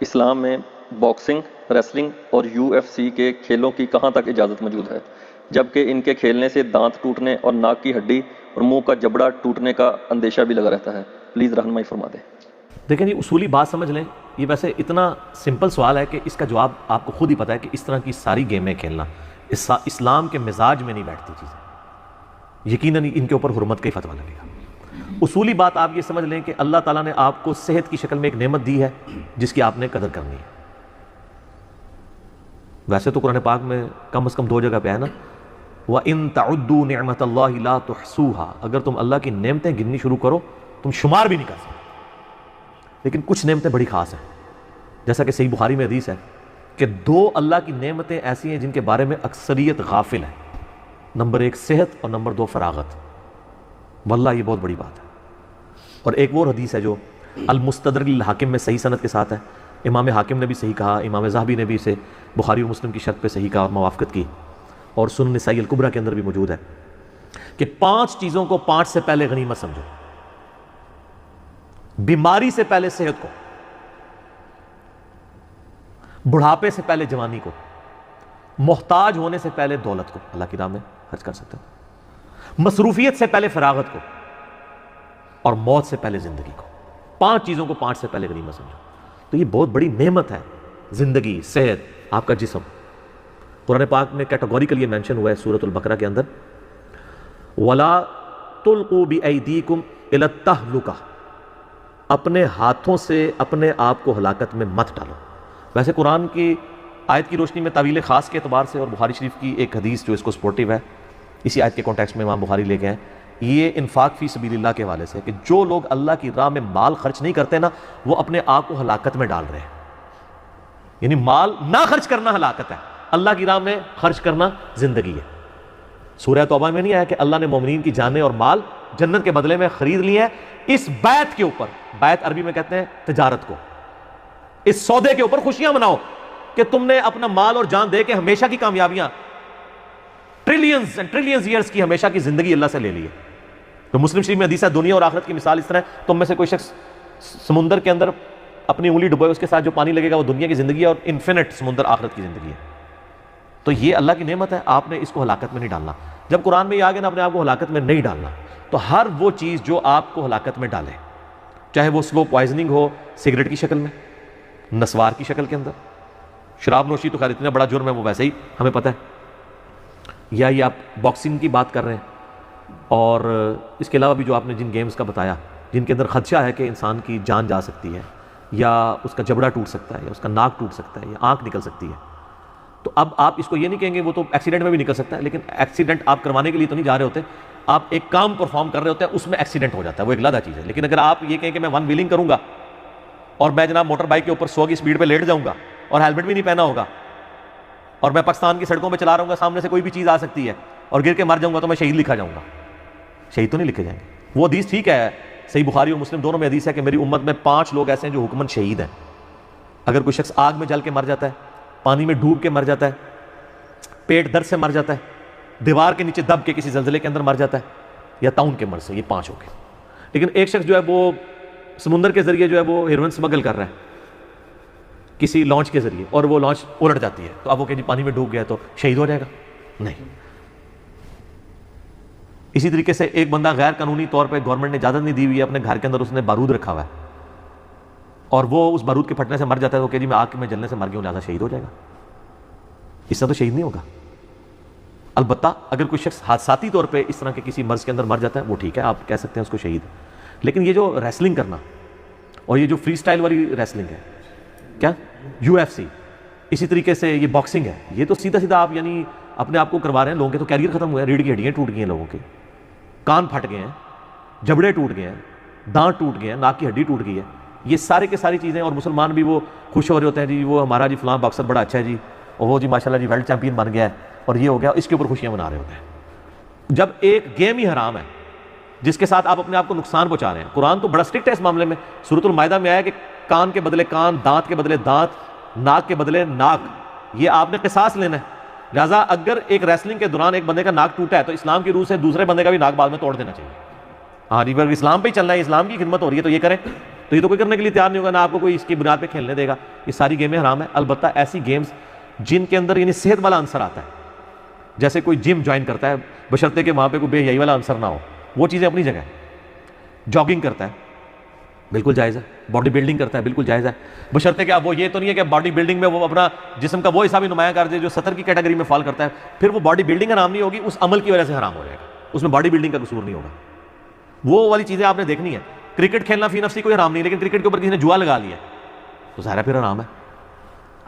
اسلام میں boxing, wrestling اور UFC کے کھیلوں کی کہاں تک اجازت موجود ہے، جبکہ ان کے کھیلنے سے دانت ٹوٹنے اور ناک کی ہڈی اور منہ کا جبڑا ٹوٹنے کا اندیشہ بھی لگا رہتا ہے؟ پلیز رہنمائی فرما دیں۔ دیکھیں جی، اصولی بات سمجھ لیں، یہ ویسے اتنا سمپل سوال ہے کہ اس کا جواب آپ کو خود ہی پتہ ہے کہ اس طرح کی ساری گیمیں کھیلنا اسلام کے مزاج میں نہیں بیٹھتی چیزیں، یقیناً ان کے اوپر حرمت کا ہی فتویٰ لگے گا۔ اصولی بات آپ یہ سمجھ لیں کہ اللہ تعالیٰ نے آپ کو صحت کی شکل میں ایک نعمت دی ہے جس کی آپ نے قدر کرنی ہے۔ ویسے تو قرآن پاک میں کم از کم 2 جگہ پہ ہے نا، وَإِن تَعُدُّوا نِعْمَةَ اللَّهِ لَا تُحْصُوهَا، اگر تم اللہ کی نعمتیں گننی شروع کرو تم شمار بھی نہیں کر سکتے۔ لیکن کچھ نعمتیں بڑی خاص ہیں، جیسا کہ صحیح بخاری میں حدیث ہے کہ 2 اللہ کی نعمتیں ایسی ہیں جن کے بارے میں اکثریت غافل ہے۔ نمبر 1 صحت اور نمبر 2 فراغت۔ واللہ یہ بہت بڑی بات ہے۔ اور ایک وہ حدیث ہے جو المستدرک للحاکم میں صحیح سند کے ساتھ ہے، امام حاکم نے بھی صحیح کہا، امام ذہبی نے بھی اسے بخاری اور مسلم کی شرط پہ صحیح کہا اور موافقت کی، اور سنن نسائی الکبریٰ کے اندر بھی موجود ہے کہ 5 چیزوں کو 5 سے پہلے غنیمت سمجھو۔ بیماری سے پہلے صحت کو، بڑھاپے سے پہلے جوانی کو، محتاج ہونے سے پہلے دولت کو، اللہ کی راہ میں خرچ کر سکتے ہو، مصروفیت سے پہلے فراغت کو، اور موت سے پہلے زندگی کو۔ 5 چیزوں کو 5 سے پہلے غنیمت سمجھو۔ تو یہ بہت بڑی نعمت ہے، زندگی، صحت، آپ کا جسم۔ قرآن پاک میں کیٹیگوریکل یہ مینشن ہوا ہے سورۃ البقرہ کے اندر، وَلَا تُلْقُوا بِأَيْدِيكُمْ إِلَى التَّهْلُكَةِ، اپنے ہاتھوں سے اپنے آپ کو ہلاکت میں مت ڈالو۔ ویسے قرآن کی آیت کی روشنی میں تعویل خاص کے اعتبار سے اور بخاری شریف کی ایک حدیث جو اس کو سپورٹیو ہے، اسی آیت کے کانٹیکسٹ میں امام بخاری لے کے ہیں، یہ انفاق فی سبیل اللہ کے حوالے سے ہے کہ جو لوگ اللہ کی راہ میں مال خرچ نہیں کرتے نا، وہ اپنے آپ کو ہلاکت میں ڈال رہے ہیں۔ یعنی مال نہ خرچ کرنا ہلاکت ہے، اللہ کی راہ میں خرچ کرنا زندگی ہے۔ سورہ توبہ میں نہیں آیا کہ اللہ نے مومنین کی جانیں اور مال جنت کے بدلے میں خرید لی ہیں اس بیعت کے اوپر، بیعت عربی میں کہتے ہیں تجارت کو، اس سودے کے اوپر خوشیاں مناؤ کہ تم نے اپنا مال اور جان دے کے ہمیشہ کی کامیابیاں، ٹریلینز اینڈ ٹریلینز ایئرز کی ہمیشہ کی زندگی اللہ سے لے لی ہے۔ تو مسلم شریف میں حدیث ہے، دنیا اور آخرت کی مثال اس طرح ہے، تم میں سے کوئی شخص سمندر کے اندر اپنی انگلی ڈبوئے، اس کے ساتھ جو پانی لگے گا وہ دنیا کی زندگی ہے، اور انفینٹ سمندر آخرت کی زندگی ہے۔ تو یہ اللہ کی نعمت ہے، آپ نے اس کو ہلاکت میں نہیں ڈالنا۔ جب قرآن میں یہ آگے نا اپنے آپ کو ہلاکت میں نہیں ڈالنا، تو ہر وہ چیز جو آپ کو ہلاکت میں ڈالے، چاہے وہ سلو پوائزننگ ہو سگریٹ کی شکل میں، نسوار کی شکل کے اندر، شراب نوشی تو خیر اتنا بڑا جرم ہے وہ ویسے ہی ہمیں پتہ ہے، یا یہ آپ باکسنگ کی بات کر رہے ہیں، اور اس کے علاوہ بھی جو آپ نے جن گیمز کا بتایا جن کے اندر خدشہ ہے کہ انسان کی جان جا سکتی ہے، یا اس کا جبڑا ٹوٹ سکتا ہے، یا اس کا ناک ٹوٹ سکتا ہے، یا آنکھ نکل سکتی ہے، تو اب آپ اس کو یہ نہیں کہیں گے وہ تو ایکسیڈنٹ میں بھی نکل سکتا ہے، لیکن ایکسیڈنٹ آپ کروانے کے لیے تو نہیں جا رہے ہوتے، آپ ایک کام پرفارم کر رہے ہوتے ہیں، اس میں ایکسیڈنٹ ہو جاتا ہے، وہ ایک علیحدہ چیز ہے۔ لیکن اگر آپ یہ کہیں کہ میں 1 ویلنگ کروں گا اور میں جناب موٹر بائک کے اوپر 100 کی سپیڈ پہ لیٹ جاؤں گا اور ہیلمٹ بھی نہیں پہنا ہوگا، اور میں پاکستان کی سڑکوں پہ چلا رہا ہوں گا، سامنے سے کوئی بھی چیز آ سکتی ہے اور گر کے مر جاؤں گا، تو میں شہید لکھا جاؤں گا؟ شہید تو نہیں لکھے جائیں گے۔ وہ حدیث ٹھیک ہے، صحیح بخاری اور مسلم دونوں میں حدیث ہے کہ میری امت میں 5 لوگ ایسے ہیں جو حکماً شہید ہیں۔ اگر کوئی شخص آگ میں جل کے مر جاتا ہے، پانی میں ڈوب کے مر جاتا ہے، پیٹ درد سے مر جاتا ہے، دیوار کے نیچے دب کے کسی زلزلے کے اندر مر جاتا ہے، یا طاعون کے مرض سے، یہ 5 ہو گئے۔ لیکن ایک شخص جو ہے وہ سمندر کے ذریعے جو ہے وہ ہیروئن سمگل کر رہا ہے کسی لانچ کے ذریعے، اور وہ لانچ الٹ جاتی ہے، تو اب وہ کہ جی پانی میں ڈوب گیا تو شہید ہو جائے گا؟ نہیں۔ اسی طریقے سے ایک بندہ غیر قانونی طور پہ گورنمنٹ نے اجازت نہیں دی ہوئی ہے، اپنے گھر کے اندر اس نے بارود رکھا ہوا ہے، اور وہ اس بارود کے پھٹنے سے مر جاتا ہے، وہ کہ جی میں آگ میں جلنے سے مر گیا ہوں لہٰذا شہید ہو جائے گا؟ اس طرح تو شہید نہیں ہوگا۔ البتہ اگر کوئی شخص حادثاتی طور پہ اس طرح کے کسی مرض کے اندر مر جاتا ہے، وہ ٹھیک ہے، آپ کہہ سکتے ہیں اس کو شہید۔ لیکن یہ جو ریسلنگ کرنا اور یہ جو فری سٹائل والی ریسلنگ ہے، کیا UFC، اسی طریقے سے یہ باکسنگ ہے، یہ تو سیدھا سیدھا آپ یعنی اپنے آپ کو کروا رہے ہیں، لوگوں کے تو کیریئر ختم ہوئے ہیں، ریڑھ کی ہڈیاں ٹوٹ گئی ہیں، لوگوں کے کان پھٹ گئے ہیں، جبڑے ٹوٹ گئے ہیں، دانت ٹوٹ گئے ہیں، ناک کی ہڈی ٹوٹ گئی ہے، یہ سارے کے ساری چیزیں۔ اور مسلمان بھی وہ خوش ہو رہے ہوتے ہیں، جی وہ ہمارا جی فلاں باکسر بڑا اچھا ہے جی، اور وہ جی ماشاءاللہ جی ورلڈ چیمپئن بن گیا ہے اور یہ ہو گیا، اس کے اوپر خوشیاں منا رہے ہوتے ہیں، جب ایک گیم ہی حرام ہے جس کے ساتھ آپ اپنے آپ کو نقصان پہنچا رہے ہیں۔ قرآن تو بڑا اسٹرکٹ ہے اس معاملے میں، سورۃ المائدہ میں آیا کہ کان کے بدلے کان، دانت کے بدلے دانت، ناک کے بدلے ناک، یہ آپ نے قصاص لینا ہے۔ لہٰذا اگر ایک ریسلنگ کے دوران ایک بندے کا ناک ٹوٹا ہے تو اسلام کی روح سے دوسرے بندے کا بھی ناک بعد میں توڑ دینا چاہیے۔ ہاں جی، اگر اسلام پہ ہی چلنا ہے، اسلام کی خدمت ہو رہی ہے تو یہ کریں۔ تو یہ تو کوئی کرنے کے لیے تیار نہیں ہوگا، نہ آپ کو کوئی اس کی بنیاد پہ کھیلنے دے گا. یہ ساری گیمیں حرام ہیں. البتہ ایسی گیمز جن کے اندر یعنی صحت والا عنصر آتا ہے، جیسے کوئی جم جوائن کرتا ہے بشرطے کہ وہاں پہ کوئی بے حیائی والا عنصر نہ ہو، وہ چیزیں اپنی جگہ. جاگنگ کرتا ہے بالکل جائز ہے، باڈی بلڈنگ کرتا ہے بالکل جائز ہے، بشرطے کہ اب وہ یہ تو نہیں ہے کہ باڈی بلڈنگ میں وہ اپنا جسم کا وہ حصہ بھی نمایاں کر دے جو 70 کی کیٹیگری میں فال کرتا ہے، پھر وہ باڈی بلڈنگ حرام نہیں ہوگی، اس عمل کی وجہ سے حرام ہو جائے گا، اس میں باڈی بلڈنگ کا قصور نہیں ہوگا. وہ والی چیزیں آپ نے دیکھنی ہے. کرکٹ کھیلنا فی نفسی کوئی حرام نہیں، لیکن کرکٹ کے اوپر کسی نے جوا لگا لیا تو ظاہر ہے پھر حرام ہے.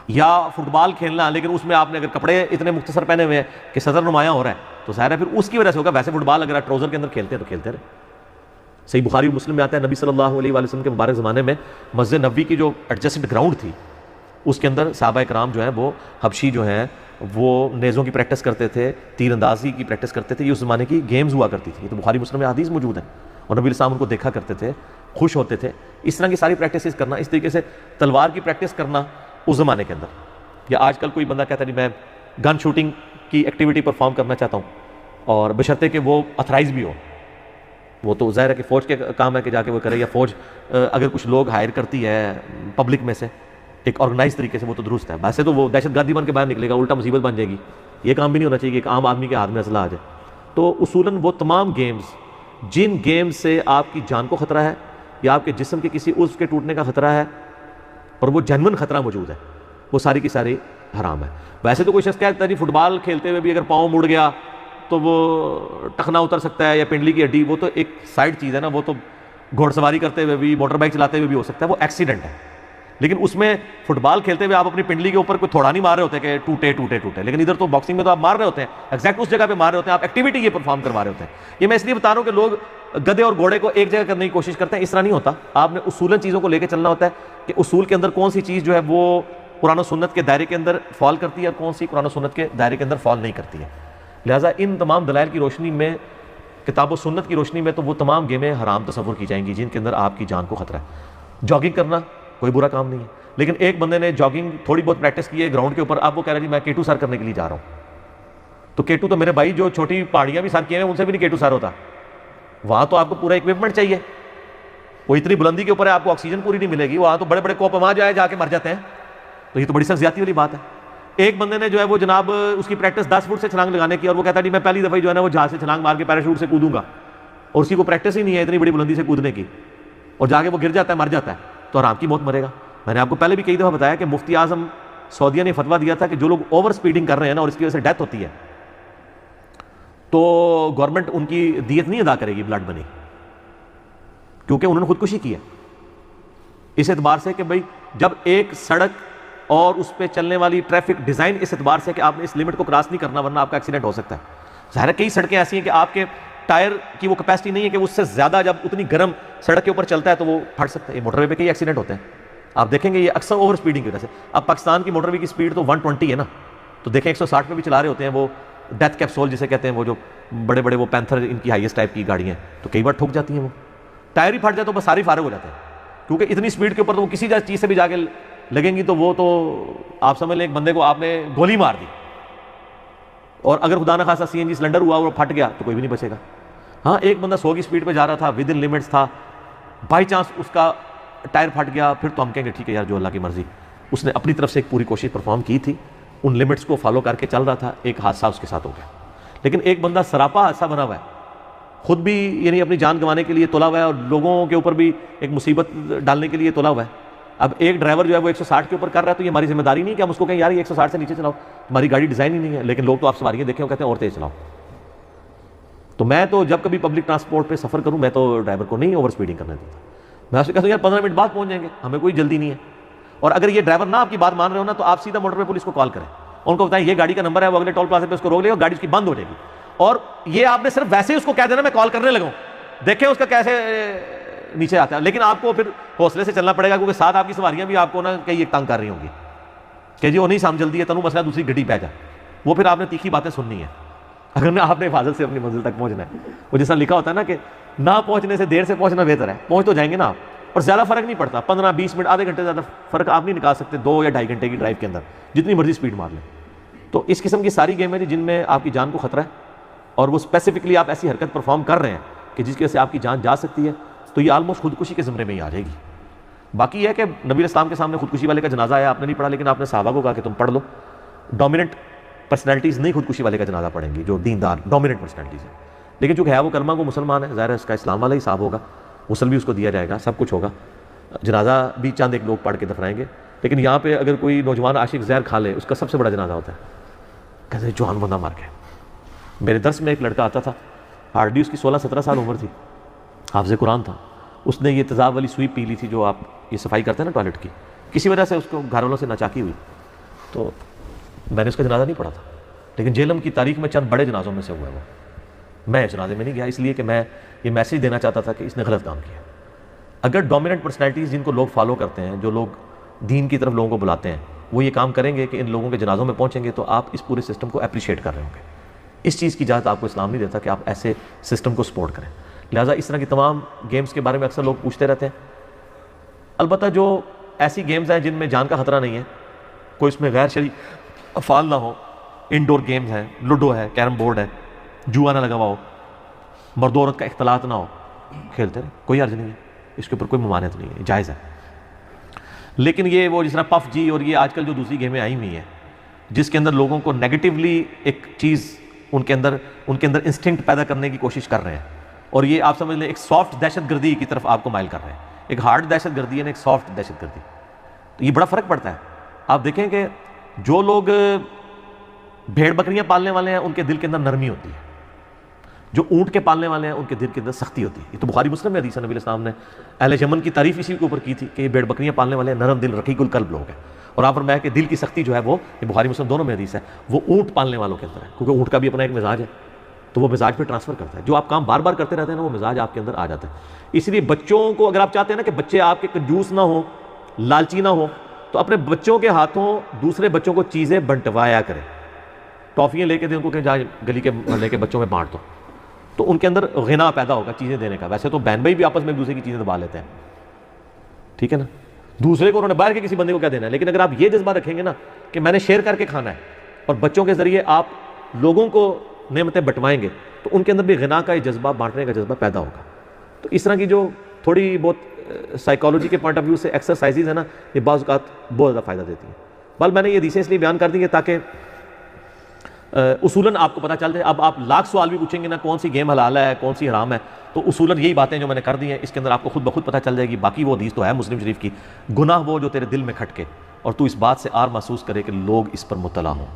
یا فٹ بال کھیلنا لیکن اس میں آپ نے اگر کپڑے اتنے مختصر پہنے ہوئے ہیں کہ صدر نمایاں ہو رہا ہے تو ظاہر ہے پھر اس کی وجہ سے ہوگا. ویسے فٹ بال اگر آپ ٹراؤزر کے اندر کھیلتے ہیں تو کھیلتے رہے. صحیح بخاری اور مسلم میں آتا ہے نبی صلی اللہ علیہ وآلہ وسلم کے مبارک زمانے میں مسجد نبوی کی جو ایڈجسٹڈ گراؤنڈ تھی اس کے اندر صحابہ کرام جو ہیں وہ حبشی جو ہیں وہ نیزوں کی پریکٹس کرتے تھے، تیر اندازی کی پریکٹس کرتے تھے. یہ اس زمانے کی گیمز ہوا کرتی تھی. یہ تو بخاری مسلم میں حدیث موجود ہیں. اور نبی علیہ السلام ان کو دیکھا کرتے تھے، خوش ہوتے تھے. اس طرح کی ساری پریکٹسز کرنا، اس طریقے سے تلوار کی پریکٹس کرنا اس زمانے کے اندر. یا آج کل کوئی بندہ کہتا ہے میں گن شوٹنگ کی ایکٹیویٹی پرفارم کرنا چاہتا ہوں، اور بشرطے کہ وہ اتھرائز بھی ہو. وہ تو ظاہر ہے کہ فوج کے کام ہے کہ جا کے وہ کرے، یا فوج اگر کچھ لوگ ہائر کرتی ہے پبلک میں سے ایک آرگنائز طریقے سے وہ تو درست ہے. ویسے تو وہ دہشت گردی بن کے باہر نکلے گا، الٹا مصیبت بن جائے گی. یہ کام بھی نہیں ہونا چاہیے کہ ایک عام آدمی کے ہاتھ میں اسلحہ آ جائے. تو اصولاً وہ تمام گیمز جن گیمز سے آپ کی جان کو خطرہ ہے یا آپ کے جسم کے کسی عضو کے ٹوٹنے کا خطرہ ہے اور وہ جینون خطرہ موجود ہے، وہ ساری کی ساری حرام ہے. ویسے تو کوئی شخص کہتا ہے جی فٹ بال کھیلتے ہوئے بھی اگر پاؤں مڑ گیا تو وہ ٹخنا اتر سکتا ہے یا پنڈلی کی ہڈی، وہ تو ایک سائڈ چیز ہے نا. وہ تو گھوڑ سواری کرتے ہوئے بھی، موٹر بائک چلاتے ہوئے بھی ہو سکتا ہے، وہ ایکسیڈنٹ ہے. لیکن اس میں فٹ بال کھیلتے ہوئے آپ اپنی پنڈلی کے اوپر کوئی تھوڑا نہیں مار رہے ہوتے کہ ٹوٹے ٹوٹے ٹوٹے. لیکن ادھر تو باکسنگ میں تو آپ مار رہے ہوتے ہیں، ایگزیکٹ اس جگہ پہ مار رہے ہوتے ہیں، آپ ایکٹیویٹی یہ پرفارم کروا رہے ہوتے ہیں. یہ میں اس لیے بتا رہا ہوں کہ لوگ گدھے اور گھوڑے کو ایک جگہ کرنے کی کوشش کرتے ہیں. اس طرح نہیں ہوتا. آپ نے اصولاً چیزوں کو لے کے چلنا ہوتا ہے کہ اصول کے اندر کون سی چیز جو ہے وہ قرآن و سنت کے دائرے کے اندر فال کرتی ہے اور کون سی قرآن و سنت کے دائرے کے اندر فال نہیں کرتی ہے. لہٰذا ان تمام دلائل کی روشنی میں، کتاب و سنت کی روشنی میں، تو وہ تمام گیمیں حرام تصور کی جائیں گی جن کے اندر آپ کی جان کو خطرہ ہے. جاگنگ کرنا کوئی برا کام نہیں ہے، لیکن ایک بندے نے جاگنگ تھوڑی بہت پریکٹس کی ہے گراؤنڈ کے اوپر، آپ وہ کہہ رہے ہیں جی میں K2 سر کرنے کے لیے جا رہا ہوں. تو K2 تو میرے بھائی جو چھوٹی پہاڑیاں بھی سر کیے ہیں ان سے بھی نہیں K2 سر ہوتا. وہاں تو آپ کو پورا اکوپمنٹ چاہیے. وہ اتنی بلندی کے اوپر ہے، آپ کو آکسیجن پوری نہیں ملے گی. وہاں تو بڑے بڑے کوپ وہاں جا کے مر جاتے ہیں. تو یہ تو بڑی سخت زیادتی والی بات ہے. ایک بندے نے جو ہے وہ جناب اس کی پریکٹس 10 فٹ سے چھلانگ لگانے کی، اور وہ کہتا ہے جی میں پہلی دفعہ جو ہے نا وہ جہاز سے چھلانگ مار کے پیراشوٹ سے کودوں گا، اور اسی کو پریکٹس ہی نہیں ہے اتنی بڑی بلندی سے کودنے کی، اور جا کے وہ گر جاتا ہے، مر جاتا ہے، تو حرام کی موت مرے گا. میں نے آپ کو پہلے بھی کئی دفعہ بتایا کہ مفتی اعظم سعودیہ نے فتویٰ دیا تھا کہ جو لوگ اوور سپیڈنگ کر رہے ہیں نا اور اس کی وجہ سے ڈیتھ ہوتی ہے تو گورنمنٹ ان کی دیت نہیں ادا کرے گی بلڈ منی، کیونکہ انہوں نے خودکشی کی ہے. اس اعتبار سے کہ بھائی جب ایک سڑک اور اس پہ چلنے والی ٹریفک ڈیزائن اس اعتبار سے کہ آپ نے اس لمٹ کو کراس نہیں کرنا ورنہ آپ کا ایکسیڈنٹ ہو سکتا ہے. ظاہر ہے کئی سڑکیں ایسی ہیں کہ آپ کے ٹائر کی وہ کیپیسٹی نہیں ہے کہ اس سے زیادہ جب اتنی گرم سڑک کے اوپر چلتا ہے تو وہ پھٹ سکتا ہے. یہ موٹر وے پہ کئی ایکسیڈنٹ ہوتے ہیں، آپ دیکھیں گے یہ اکثر اوور سپیڈنگ کی وجہ سے. اب پاکستان کی موٹر وے کی سپیڈ تو 120 ہے نا، تو دیکھیں 160 پہ بھی چلا رہے ہوتے ہیں. وہ ڈیتھ کیپسول جسے کہتے ہیں، وہ جو بڑے بڑے وہ پینتھر ان کی ہائیسٹ ٹائپ کی گاڑیاں ہیں، تو کئی بار ٹھک جاتی ہیں، وہ ٹائر ہی پھٹ جائے تو بس ساری فارغ ہو جاتے ہیں. کیونکہ اتنی سپیڈ کے اوپر تو وہ کسی چیز سے بھی جا کے لگیں گی تو وہ تو آپ سمجھ لیں ایک بندے کو آپ نے گولی مار دی، اور اگر خدا نہ خاصا CNG سلنڈر ہوا اور پھٹ گیا تو کوئی بھی نہیں بچے گا. ہاں ایک بندہ 100 کی سپیڈ پہ جا رہا تھا، ود ان لمٹس تھا، بائی چانس اس کا ٹائر پھٹ گیا، پھر تو ہم کہیں گے ٹھیک ہے یار جو اللہ کی مرضی. اس نے اپنی طرف سے ایک پوری کوشش پرفارم کی تھی، ان لمٹس کو فالو کر کے چل رہا تھا، ایک حادثہ اس کے ساتھ ہو گیا. لیکن ایک بندہ سراپا حادثہ بنا ہوا ہے، خود بھی یعنی اپنی جان گنوانے کے لیے تلا ہوا ہے اور لوگوں کے اوپر بھی ایک مصیبت ڈالنے کے لیے تلا ہوا ہے. اب ایک ڈرائیور جو ہے وہ 160 کے اوپر کر رہا ہے تو یہ ہماری ذمہ داری نہیں کہ ہم اس کو کہیں یار یہ 160 سے نیچے چلاؤ، ہماری گاڑی ڈیزائن ہی نہیں ہے. لیکن لوگ تو آپ سواریاں دیکھیں وہ کہتے ہیں اور تیز چلاؤ. تو میں تو جب کبھی پبلک ٹرانسپورٹ پہ سفر کروں میں تو ڈرائیور کو نہیں اوور سپیڈنگ کرنے دیتا. میں اس سے کہتا ہوں یار 15 منٹ بعد پہنچ جائیں گے، ہمیں کوئی جلدی نہیں ہے. اور اگر یہ ڈرائیور نہ آپ کی بات مان رہے ہو نا تو آپ سیدھا موٹر وے پولیس کو کال کریں، ان کو بتائیں یہ گاڑی کا نمبر ہے، وہ اگلے ٹول پلازے پہ اس کو روک لے اور گاڑی اس کی بند ہو جائے گی. اور یہ آپ نے صرف ویسے ہی اس کو کہہ دینا میں کال کرنے لگا ہوں، دیکھیں اس کا کیسے نیچے آتا ہے. لیکن آپ کو پھر حوصلے سے چلنا پڑے گا کیونکہ ساتھ آپ کی سواریاں بھی آپ کو نا کئی ایک تنگ کر رہی ہوں گی کہ جی وہ نہیں سام جلدی ہے تنو مسئلہ دوسری گڈی پہ جا. وہ پھر آپ نے تیکھی باتیں سننی ہے اگر میں آپ نے حفاظت سے اپنی منزل تک پہنچنا ہے. وہ جیسا لکھا ہوتا ہے نا کہ نہ پہنچنے سے دیر سے پہنچنا بہتر ہے. پہنچ تو جائیں گے نا آپ، اور زیادہ فرق نہیں پڑتا، 15-20 منٹ آدھے گھنٹے زیادہ فرق آپ نہیں نکال سکتے 2 یا 2.5 گھنٹے کی ڈرائیو کے اندر جتنی مرضی سپیڈ مار لیں. تو اس قسم کی ساری گیم ہے جن میں آپ کی جان کو خطرہ ہے اور وہ اسپیسیفکلی آپ ایسی حرکت پرفارم کر رہے ہیں کہ جس کی وجہ سے آپ کی جان جا سکتی ہے، تو یہ آلموسٹ خودکشی کے زمرے میں ہی آ جائے گی. باقی یہ ہے کہ نبی اسلام کے سامنے خودکشی والے کا جنازہ آیا، آپ نے نہیں پڑھا، لیکن آپ نے صحابہ کو کہا کہ تم پڑھ لو. ڈومیننٹ پرسنالٹیز نہیں خودکشی والے کا جنازہ پڑھیں گی، جو دیندار ڈومیننٹ پرسنالٹیز ہیں. لیکن چونکہ ہے وہ کلمہ کو مسلمان ہے، ظاہر ہے اس کا اسلام والا ہی صاحب ہوگا، غسل بھی اس کو دیا جائے گا، سب کچھ ہوگا، جنازہ بھی چند ایک لوگ پڑھ کے دفنائیں گے. لیکن یہاں پہ اگر کوئی نوجوان عاشق زہر کھا لے، اس کا سب سے بڑا جنازہ ہوتا ہے، کہتے ہیں جوان بندہ مر گیا. میرے درس میں ایک لڑکا آتا تھا، ہارڈلی اس کی 16-17 سال عمر تھی، حافظ قرآن تھا. اس نے یہ تیزاب والی سوئی پی لی تھی جو آپ یہ صفائی کرتے ہیں نا ٹوائلٹ کی، کسی وجہ سے اس کو گھر والوں سے ناچاکی ہوئی، تو میں نے اس کا جنازہ نہیں پڑھا تھا. لیکن جہلم کی تاریخ میں چند بڑے جنازوں میں سے ہوا ہے وہ. میں جنازے میں نہیں گیا، اس لیے کہ میں یہ میسیج دینا چاہتا تھا کہ اس نے غلط کام کیا. اگر ڈومیننٹ پرسنالٹیز جن کو لوگ فالو کرتے ہیں، جو لوگ دین کی طرف لوگوں کو بلاتے ہیں، وہ یہ کام کریں گے کہ ان لوگوں کے جنازوں میں پہنچیں گے، تو آپ اس پورے سسٹم کو اپریشیٹ کر رہے ہوں گے. اس چیز کی اجازت آپ کو اسلام نہیں دیتا کہ آپ ایسے سسٹم کو سپورٹ کریں. لہٰذا اس طرح کی تمام گیمز کے بارے میں اکثر لوگ پوچھتے رہتے ہیں. البتہ جو ایسی گیمز ہیں جن میں جان کا خطرہ نہیں ہے، کوئی اس میں غیر شرعی افعال نہ ہو، انڈور گیمز ہیں، لوڈو ہے، کیرم بورڈ ہے، جوا نہ لگا ہوا ہو، مرد و عورت کا اختلاط نہ ہو، کھیلتے رہے، کوئی حرج نہیں ہے، اس کے اوپر کوئی ممانعت نہیں ہے، جائز ہے. لیکن یہ وہ جس طرح پف جی اور یہ آج کل جو دوسری گیمیں آئی ہوئی ہیں، جس کے اندر لوگوں کو نیگیٹیولی ایک چیز ان کے اندر انسٹنکٹ پیدا کرنے کی کوشش کر رہے ہیں، اور یہ آپ سمجھ لیں ایک سافٹ دہشت گردی کی طرف آپ کو مائل کر رہے ہیں. ایک ہارڈ دہشت گردی ہے نا، ایک سافٹ دہشت گردی. تو یہ بڑا فرق پڑتا ہے. آپ دیکھیں کہ جو لوگ بھیڑ بکریاں پالنے والے ہیں ان کے دل کے اندر نرمی ہوتی ہے، جو اونٹ کے پالنے والے ہیں ان کے دل کے اندر سختی ہوتی ہے. یہ تو بخاری مسلم میں حدیث ہے، نبی علیہ السلام نے اہل یمن کی تعریف اسی کے اوپر کی تھی کہ یہ بھیڑ بکریاں پالنے والے نرم دل رقیق القلب لوگ ہیں. اور آپ فرمایا کہ دل کی سختی جو ہے وہ، یہ بخاری مسلم دونوں میں حدیث ہے، وہ اونٹ پالنے والوں کے اندر ہے، کیونکہ اونٹ کا بھی اپنا ایک مزاج ہے، تو وہ مزاج پہ ٹرانسفر کرتا ہے. جو آپ کام بار بار کرتے رہتے ہیں نا، وہ مزاج آپ کے اندر آ جاتا ہے. اس لیے بچوں کو اگر آپ چاہتے ہیں نا کہ بچے آپ کے کنجوس نہ ہوں، لالچی نہ ہوں، تو اپنے بچوں کے ہاتھوں دوسرے بچوں کو چیزیں بنٹوایا کریں. ٹافیاں لے کے دیں ان کو کہ جا گلی کے محلے کے بچوں میں بانٹ دو، تو ان کے اندر غنا پیدا ہوگا چیزیں دینے کا. ویسے تو بہن بھائی بھی آپس میں ایک دوسرے کی چیزیں دبا لیتے ہیں، ٹھیک ہے نا، دوسرے کو انہوں نے باہر کے کسی بندے کو کیا دینا ہے. لیکن اگر آپ یہ جذبہ رکھیں گے نا کہ میں نے شیئر کر کے کھانا ہے، اور بچوں کے ذریعے آپ لوگوں کو نعمتیں بٹوائیں گے، تو ان کے اندر بھی غنا کا یہ جذبہ، بانٹنے کا جذبہ پیدا ہوگا. تو اس طرح کی جو تھوڑی بہت سائیکالوجی کے پوائنٹ آف ویو سے ایکسرسائزز ہیں نا، یہ بعض اوقات بہت زیادہ فائدہ دیتی ہیں. بل میں نے یہ حدیثیں اس لیے بیان کر دی ہیں تاکہ اصولاً آپ کو پتہ چل جائے. اب آپ لاکھ سوال بھی پوچھیں گے نا کون سی گیم حلال ہے کون سی حرام ہے، تو اصولاً یہی باتیں جو میں نے کر دی ہیں اس کے اندر آپ کو خود بخود پتہ چل جائے گی. باقی وہ حدیث تو ہے مسلم شریف کی، گناہ وہ جو تیرے دل میں کھٹکے اور تو اس بات سے آر محسوس کرے کہ لوگ اس پر مطلع ہوں.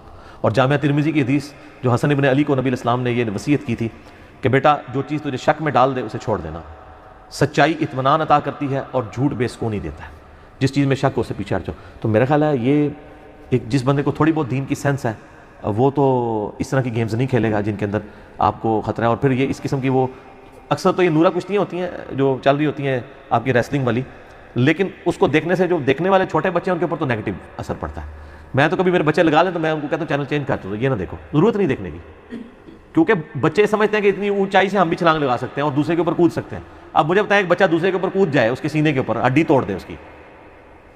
اور جامعہ ترمذی کی حدیث جو حسن ابن علی کو نبی علیہ السلام نے یہ وصیت کی تھی کہ بیٹا جو چیز تجھے شک میں ڈال دے اسے چھوڑ دینا. سچائی اطمینان عطا کرتی ہے اور جھوٹ بے سکونی دیتا ہے. جس چیز میں شک ہو اسے پیچھے ہٹ جاؤ. تو میرا خیال ہے یہ ایک جس بندے کو تھوڑی بہت دین کی سینس ہے وہ تو اس طرح کی گیمز نہیں کھیلے گا جن کے اندر آپ کو خطرہ ہے. اور پھر یہ اس قسم کی وہ اکثر تو یہ نورا کشتیاں ہوتی ہیں جو چل رہی ہوتی ہیں آپ کی ریسلنگ والی، لیکن اس کو دیکھنے سے جو دیکھنے والے چھوٹے بچے ہیں ان کے اوپر تو نیگیٹو اثر پڑتا ہے. میں تو کبھی میرے بچے لگا لیں تو میں ان کو کہتا ہوں چینل چینج کر دو، یہ نہ دیکھو، ضرورت نہیں دیکھنے کی، کیونکہ بچے سمجھتے ہیں کہ اتنی اونچائی سے ہم بھی چھلانگ لگا سکتے ہیں اور دوسرے کے اوپر کود سکتے ہیں. اب مجھے بتائیں ایک بچہ دوسرے کے اوپر کود جائے، اس کے سینے کے اوپر ہڈی توڑ دے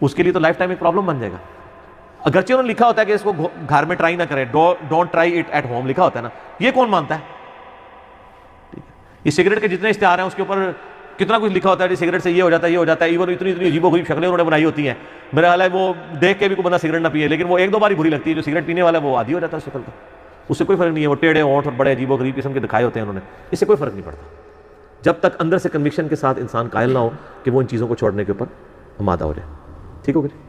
اس کے لیے تو لائف ٹائم ایک پرابلم بن جائے گا. اگرچہ انہوں نے لکھا ہوتا ہے کہ اس کو گھر میں ٹرائی نہ کرے، don't try it at home لکھا ہوتا ہے نا، یہ کون مانتا ہے؟ یہ سگریٹ کے جتنے اشتہار ہیں اس کے اوپر کتنا کچھ لکھا ہوتا ہے، سگریٹ سے یہ ہو جاتا ہے یہ ہو جاتا ہے. ایون اتنی عجیب و غریب شکلیں انہوں نے بنائی ہوتی ہیں، میرا خیال ہے وہ دیکھ کے بھی کوئی بندہ سگریٹ نہ پیے، لیکن وہ ایک دو بار ہی بری لگتی ہے. جو سگریٹ پینے والا ہے وہ عادی ہو جاتا ہے شکل کا، اس سے کوئی فرق نہیں ہے. وہ ٹیڑھے ہونٹ اور بڑے عجیب و غریب قسم کے دکھائے ہوتے ہیں انہوں نے، اس سے کوئی فرق نہیں پڑتا جب تک اندر سے کنوکشن کے ساتھ انسان قائل نہ ہو کہ وہ ان چیزوں کو چھوڑنے کے اوپر آمادہ ہو جائے. ٹھیک ہو گیا؟